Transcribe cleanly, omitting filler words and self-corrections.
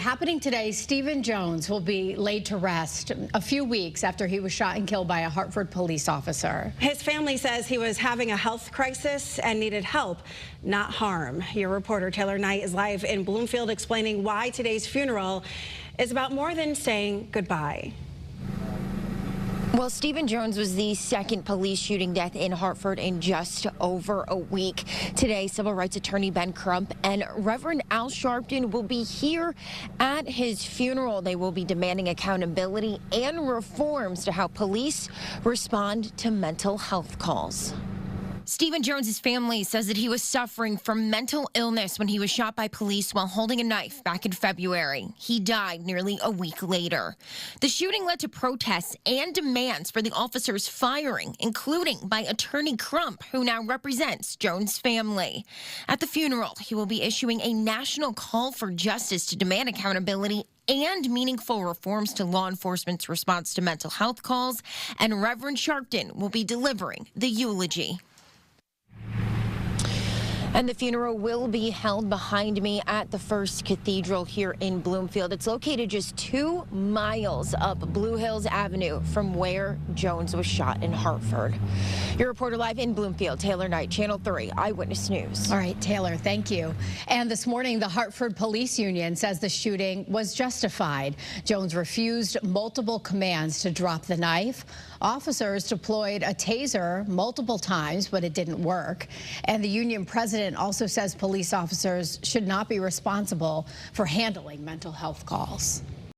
Happening today, Stephen Jones will be laid to rest a few weeks after he was shot and killed by a Hartford police officer. His family says he was having a health crisis and needed help, not harm. Your reporter Taylor Knight is live in Bloomfield explaining why today's funeral is about more than saying goodbye. Well, Stephen Jones was the second police shooting death in Hartford in just over a week. Today, civil rights attorney Ben Crump and Reverend Al Sharpton will be here at his funeral. They will be demanding accountability and reforms to how police respond to mental health calls. Stephen Jones's family says that he was suffering from mental illness when he was shot by police while holding a knife back in February. He died nearly a week later. The shooting led to protests and demands for the officer's firing, including by attorney Crump, who now represents Jones' family. At the funeral, he will be issuing a national call for justice to demand accountability and meaningful reforms to law enforcement's response to mental health calls, and Reverend Sharpton will be delivering the eulogy. And the funeral will be held behind me at the First Cathedral here in Bloomfield. It's located just 2 miles up Blue Hills Avenue from where Jones was shot in Hartford. Your reporter live in Bloomfield, Taylor Knight, Channel 3 Eyewitness News. All right, Taylor, thank you. And this morning, the Hartford Police Union says the shooting was justified. Jones refused multiple commands to drop the knife. Officers deployed a taser multiple times, but it didn't work. And the union president also says police officers should not be responsible for handling mental health calls.